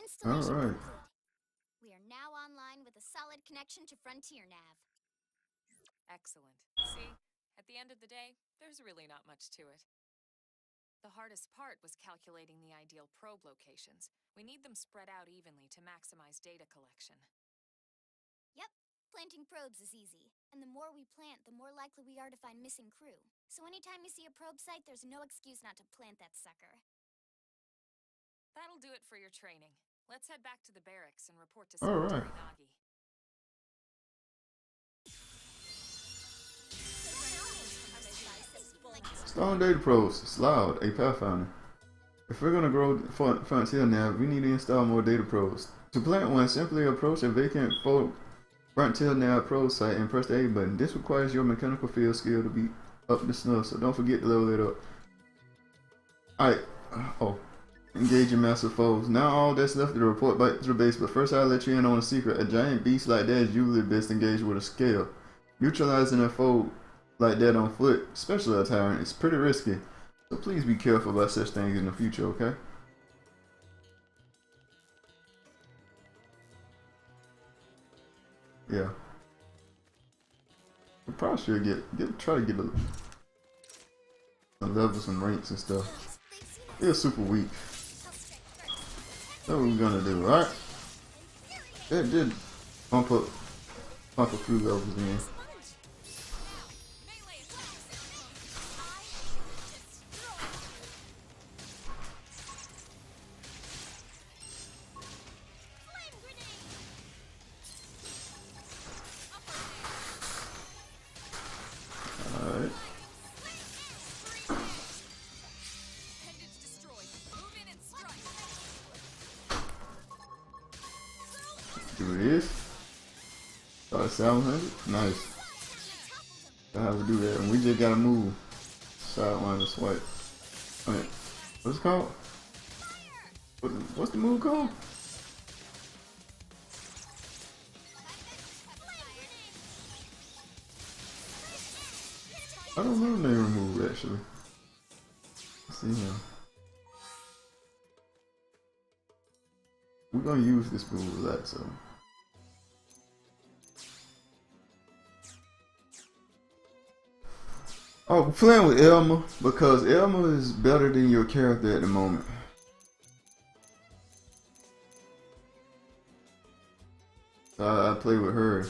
Installation Alright. complete. We are now online with a solid connection to Frontier Nav. Excellent. See, at the end of the day, there's really not much to it. The hardest part was calculating the ideal probe locations. We need them spread out evenly to maximize data collection. Yep, planting probes is easy. And the more we plant, the more likely we are to find missing crew. So anytime you see a probe site, there's no excuse not to plant that sucker. That'll do it for your training. Let's head back to the barracks and report to Alright. Secretary Nagi. Strong data probes. It's loud. A Pathfinder. If we're gonna grow Frontier Nav, we need to install more data probes. To plant one, simply approach a vacant Frontier Nav probe site and press the A button. This requires your mechanical field skill to be up to snuff, so don't forget to level it up. Alright. Oh. Engage your massive foes. Now all that's left is to report back to the base, but first I'll let you in on a secret. A giant beast like that is usually best engaged with a scale. Neutralizing a foe like that on foot, especially a tyrant, is pretty risky. So please be careful about such things in the future, okay? Yeah. We probably should try to get a level, some ranks and stuff. They're super weak. That's what we're gonna do, right? That did bump a few levels in. Alright. Do this. Start 700. Nice. That's how we do that. And we just gotta move. Sideline to swipe. Alright. What's it called? What's the move called? I don't know the name of the move actually. Let's see here. We're gonna use this move a lot, so. Oh, we're playing with Elma because Elma is better than your character at the moment. So I play with her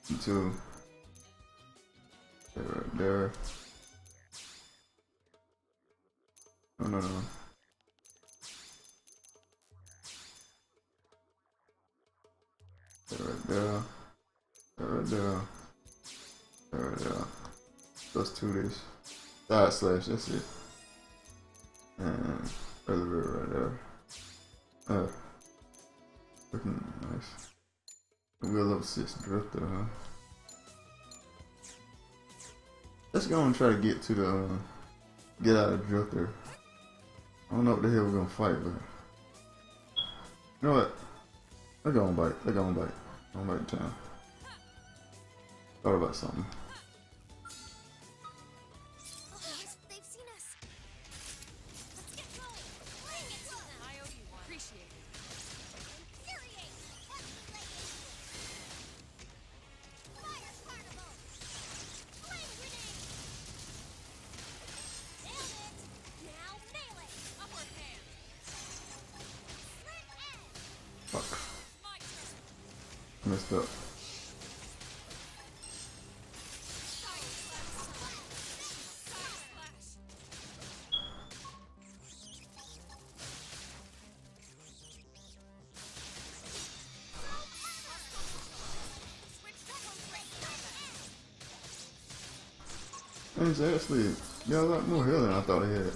until right there. No, no, no. Right there. Right there. Right there. Let's do this. Side slash, that's it. And elevator right there. Looking nice. We're level 6 drifter, huh? Let's go and try to get to the get out of drifter. I don't know what the hell we're gonna fight, but you know what? Let's go and bite. Let's go and bite. I'm bite in town. Thought about something. They've seen us. Let's get going. Bring it to them. I owe you one. Appreciate it. Infuriate. Fire carnival. Flame grenade. Nailed it. Now melee. Upward hand. Slit edge. Fuck. My turn. Messed up. It's actually got a lot more healing than I thought it had.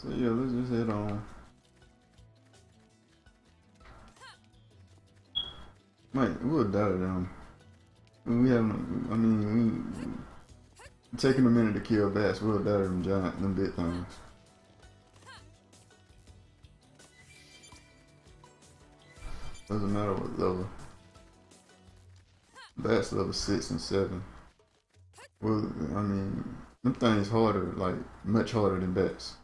So yeah, let's just head on. Mate, we'll die to them. We have no, I mean, Taking a minute to kill bats will better than giant, them big things. Doesn't matter what level. Bats level 6 and 7. Well, I mean, them things harder, like much harder than bats.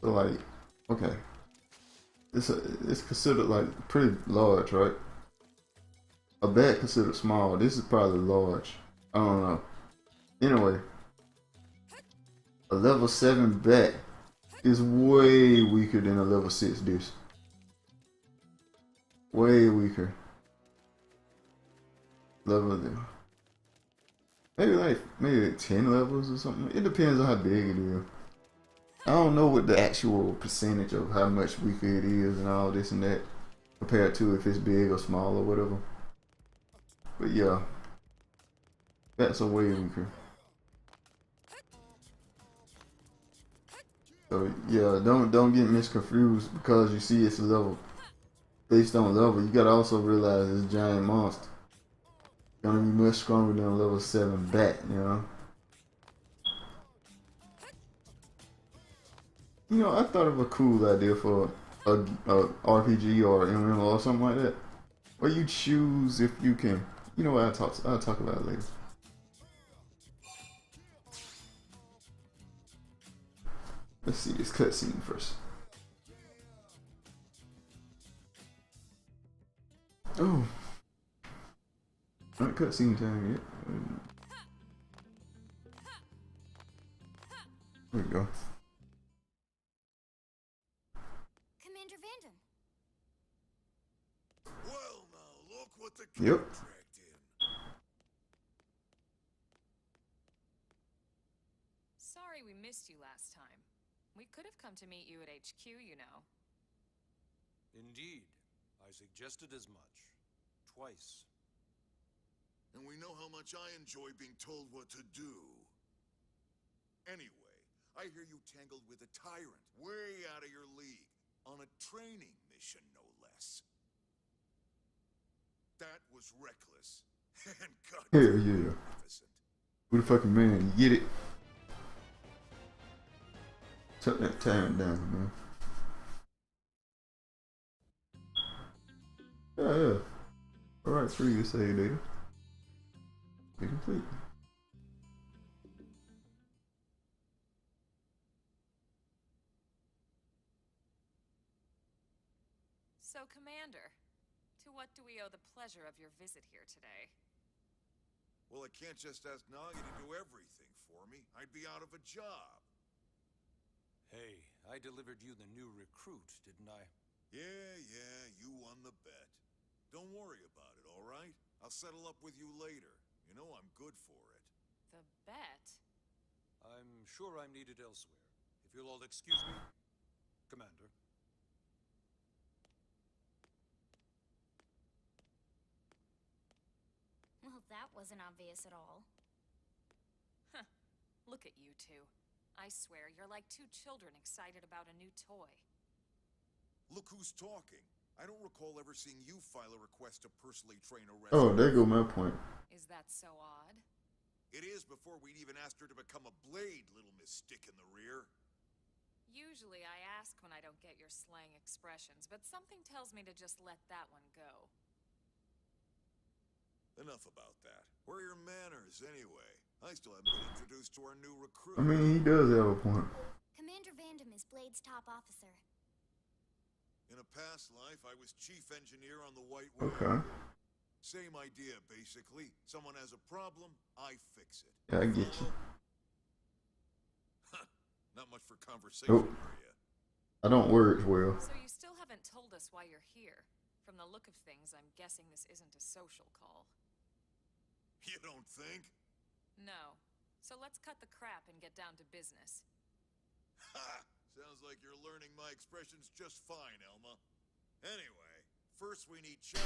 So like, okay, it's considered like pretty large, right? A bat considered small. This is probably large. I don't know. Anyway, a level 7 bat is way weaker than a level 6 dish. Way weaker. Level maybe 10 levels or something. It depends on how big it is. I don't know what the actual percentage of how much weaker it is and all this and that compared to if it's big or small or whatever. But yeah, bats are way weaker. So yeah, don't get misconfused because you see it's a level based on level. You gotta also realize it's a giant monster. Gonna be much stronger than a level 7 bat, you know. You know, I thought of a cool idea for a RPG or MMO or something like that, where you choose if you can. You know what? I'll talk about it later. Let's see this cutscene first. Oh, not cutscene time yet. There we go. Commander Vandam. Well, now look what the Yep. contract in. Sorry we missed you last time. We could have come to meet you at HQ, you know. Indeed. I suggested as much. Twice. And we know how much I enjoy being told what to do. Anyway, I hear you tangled with a tyrant, way out of your league, on a training mission, no less. That was reckless. And Hell goddamn yeah. magnificent. Who the fucking man? You get it? Tuck that tyrant down, man. Yeah. Alright, free to save data. Be complete. So, Commander, to what do we owe the pleasure of your visit here today? Well, I can't just ask Nagi to do everything for me. I'd be out of a job. Hey, I delivered you the new recruit, didn't I? Yeah, you won the bet. Don't worry about it, all right? I'll settle up with you later. You know I'm good for it. The bet? I'm sure I'm needed elsewhere. If you'll all excuse me, Commander. Well, that wasn't obvious at all. Huh. Look at you two. I swear, you're like two children excited about a new toy. Look who's talking. I don't recall ever seeing you file a request to personally train a wrestler. Oh, there go my point. Is that so odd? It is before we'd even asked her to become a blade, little Miss Stick in the rear. Usually I ask when I don't get your slang expressions, but something tells me to just let that one go. Enough about that. Where are your manners, anyway? I still haven't been introduced to our new recruit. I mean, he does have a point. Commander Vandam is Blade's top officer. In a past life, I was chief engineer on the White Whale. Okay. Same idea, basically. Someone has a problem, I fix it. Yeah, I get you. Not much for conversation, Nope. are you? I don't work well. So you still haven't told us why you're here. From the look of things, I'm guessing this isn't a social call. You don't think? No. So let's cut the crap and get down to business. Ha! Sounds like you're learning my expressions just fine, Elma. Anyway, first we need chatty.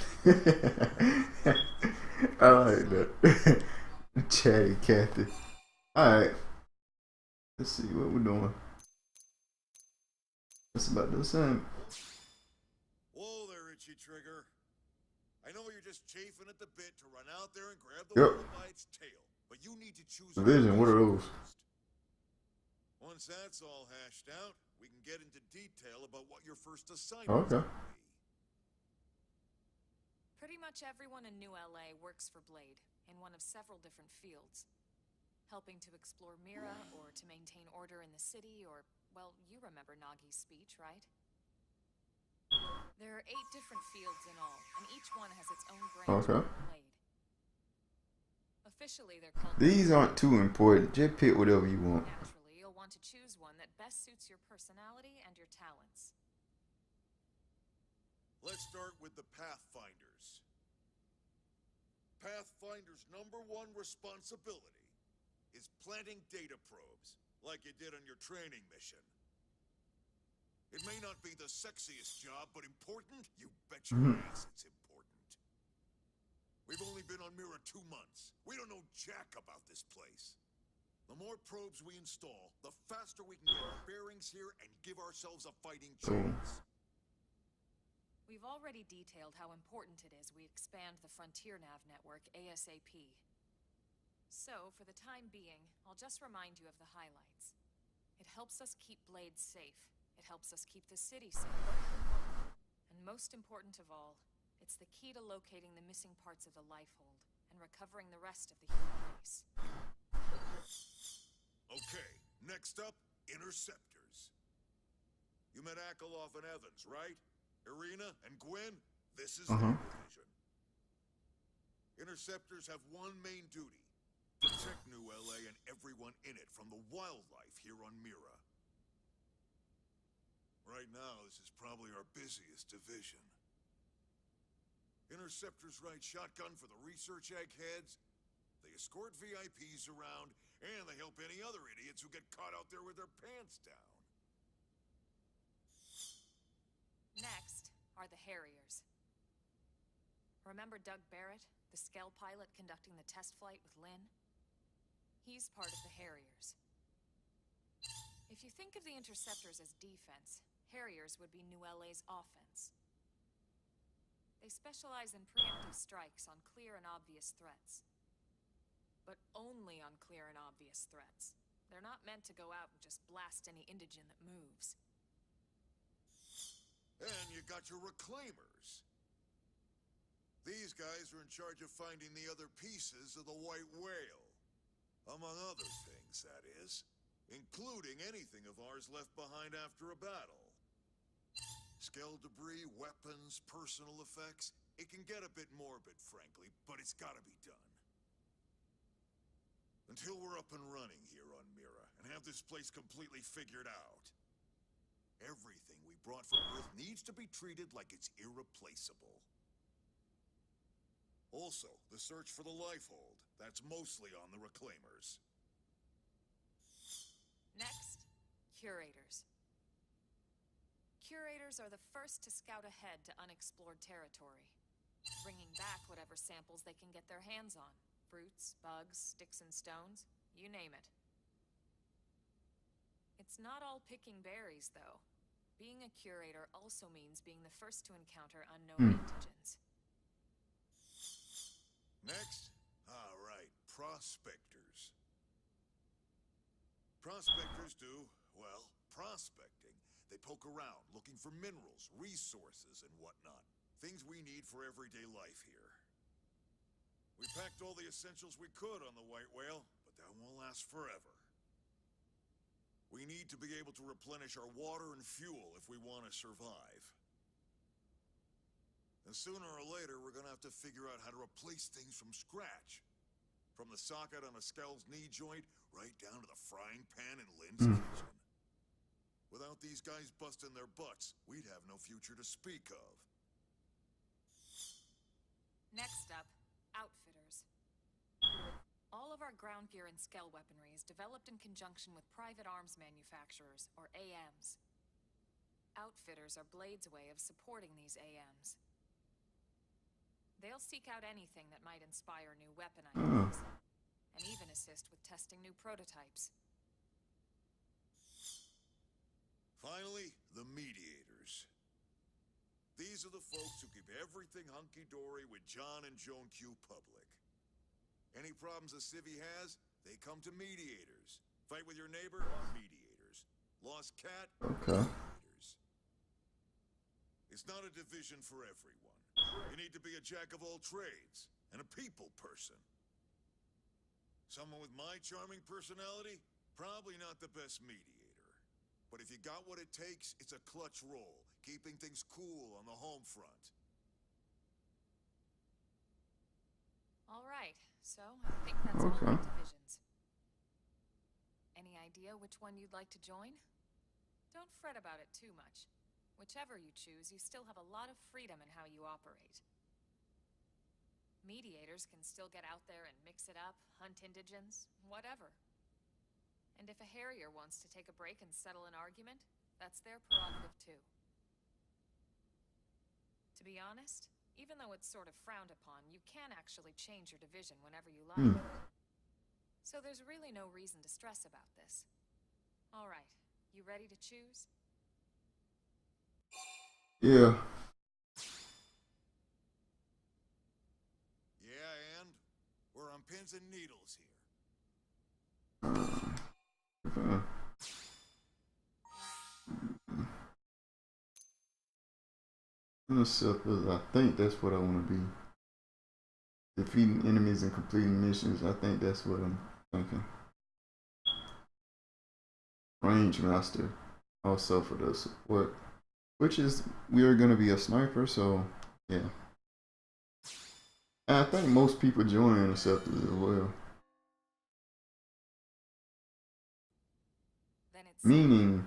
I like that. Chatty Cathy. Alright. Let's see what we're doing. It's about the same. Whoa there, Itchy Trigger. I know you're just chafing at the bit to run out there and grab the Yep. world by its tail. but you need to choose Vision, what are those? first. Once that's all hashed out, we can get into detail about what your first assignment Okay. will be. Pretty much everyone in New LA works for Blade, in one of several different fields. Helping to explore Mira, or to maintain order in the city, or, well, you remember Nagi's speech, right? There are 8 different fields in all, and each one has its own branch Okay. of Blade. Officially, they're called... These aren't too important. Just pick whatever you want. Naturally, you'll want to choose one that best suits your personality and your talents. Let's start with the Pathfinders. Pathfinder's #1 responsibility is planting data probes, like you did on your training mission. It may not be the sexiest job, but important? You bet your ass it's important. We've only been on Mira 2 months. We don't know jack about this place. The more probes we install, the faster we can get our bearings here and give ourselves a fighting chance. We've already detailed how important it is we expand the Frontier Nav network ASAP. So, for the time being, I'll just remind you of the highlights. It helps us keep Blade safe. It helps us keep the city safe. And most important of all, it's the key to locating the missing parts of the Lifehold and recovering the rest of the human race. Okay, next up, Interceptors. You met Akalov and Evans, right? Irina and Gwen? This is their division. Interceptors have one main duty. Protect New LA and everyone in it from the wildlife here on Mira. Right now, this is probably our busiest division. Interceptors ride shotgun for the research eggheads, they escort VIPs around, and they help any other idiots who get caught out there with their pants down. Next are the Harriers. Remember Doug Barrett, the Skell pilot conducting the test flight with Lynn? He's part of the Harriers. If you think of the Interceptors as defense, Harriers would be New LA's offense. They specialize in preemptive strikes on clear and obvious threats. But only on clear and obvious threats. They're not meant to go out and just blast any indigene that moves. And you got your Reclaimers. These guys are in charge of finding the other pieces of the White Whale. Among other things, that is. Including anything of ours left behind after a battle. Skell debris, weapons, personal effects. It can get a bit morbid, frankly, but it's gotta be done. Until we're up and running here on Mira, and have this place completely figured out. Everything we brought from Earth needs to be treated like it's irreplaceable. Also, the search for the Lifehold. That's mostly on the Reclaimers. Next, Curators. Curators are the first to scout ahead to unexplored territory, bringing back whatever samples they can get their hands on. Fruits, bugs, sticks and stones, you name it. It's not all picking berries, though. Being a curator also means being the first to encounter unknown antigens. Next? All right, prospectors. Prospectors do, well, prospecting. They poke around, looking for minerals, resources, and whatnot. Things we need for everyday life here. We packed all the essentials we could on the White Whale, but that won't last forever. We need to be able to replenish our water and fuel if we want to survive. And sooner or later, we're gonna have to figure out how to replace things from scratch. From the socket on a Skell's knee joint, right down to the frying pan in Lynn's kitchen. Without these guys busting their butts, we'd have no future to speak of. Next up, Outfitters. All of our ground gear and Skell weaponry is developed in conjunction with private arms manufacturers, or AMs. Outfitters are Blade's way of supporting these AMs. They'll seek out anything that might inspire new weapon ideas, and even assist with testing new prototypes. Finally, the Mediators. These are the folks who keep everything hunky-dory with John and Joan Q public. Any problems a civvy has, they come to mediators. Fight with your neighbor? Mediators. Lost cat? Okay. Mediators. It's not a division for everyone. You need to be a jack of all trades and a people person. Someone with my charming personality? Probably not the best mediator. But if you got what it takes, it's a clutch role, keeping things cool on the home front. All right, so I think that's all Okay. the divisions. Any idea which one you'd like to join? Don't fret about it too much. Whichever you choose, you still have a lot of freedom in how you operate. Mediators can still get out there and mix it up, hunt indigents, whatever. And if a Harrier wants to take a break and settle an argument, that's their prerogative too. To be honest, even though it's sort of frowned upon, you can actually change your division whenever you like. So there's really no reason to stress about this. All right, you ready to choose? Yeah. Yeah, and we're on pins and needles here. I think that's what I want to be. Defeating enemies and completing missions. I think that's what I'm thinking. Range master. Also for the support. Which is, we are going to be a sniper, so yeah. And I think most people join interceptors as well. Then it's Meaning,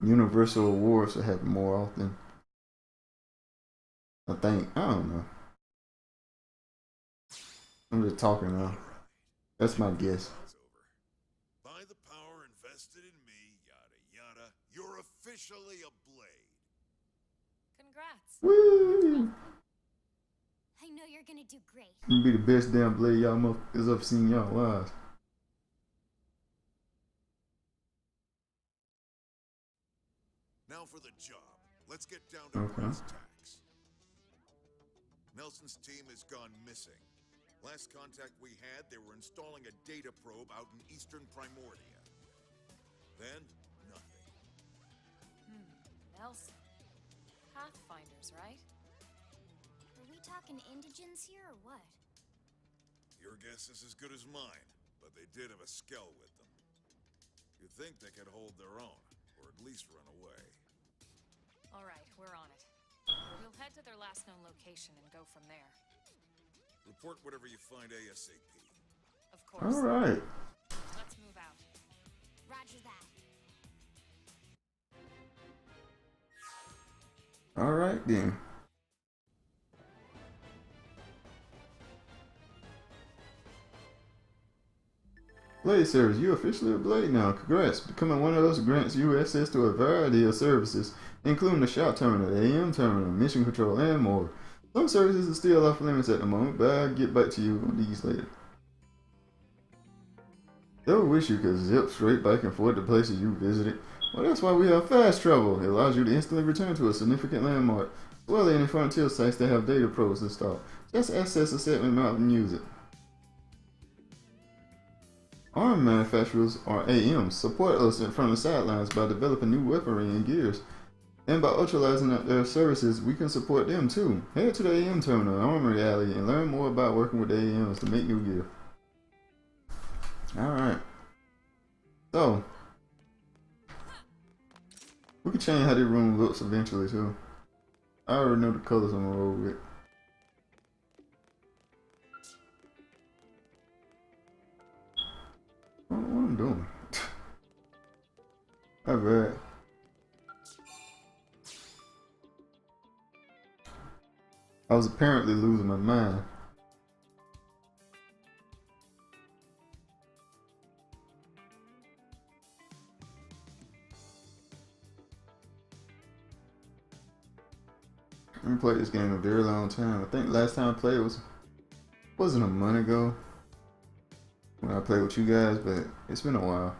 universal awards will happen more often. I think, I don't know. I'm just talking now. That's my guess. It's over. By the power invested in me, yada yada, you're officially a blade. congrats. Woo! I know you're gonna do great. You be the best damn blade y'all motherfuckers ever seen y'all lives. Now for the job. Let's get down to Okay. brass tacks. Nelson's team has gone missing. Last contact we had, they were installing a data probe out in eastern Primordia. Then, nothing. Nelson. Pathfinders, right? Are we talking indigents here or what? Your guess is as good as mine, but they did have a skell with them. You'd think they could hold their own, or at least run away. All right, we're on it. We'll head to their last known location and go from there. Report whatever you find ASAP. Of course. All right. Let's move out. Roger that. All right then. Blade service, you officially a Blade now. Congrats. Becoming one of those grants you access to a variety of services, including the shop terminal, the AM terminal, mission control, and more. Some services are still off limits at the moment, but I'll get back to you on these later. They'll wish you could zip straight back and forth to places you visited. Well, that's why we have fast travel. It allows you to instantly return to a significant landmark, as well as any frontier sites that have data probes installed. Just access the segment map and use it. Arm manufacturers, or AMs, support us from the sidelines by developing new weaponry and gears. And by utilizing their services, we can support them too. Head to the AM terminal, Armory Alley, and learn more about working with the AMs to make new gear. Alright. So, we can change how this room looks eventually too. I already know the colors I'm gonna roll with. I don't know what I'm doing. Alright. I was apparently losing my mind. I haven't played this game in a very long time. I think last time I played wasn't a month ago when I played with you guys, but it's been a while.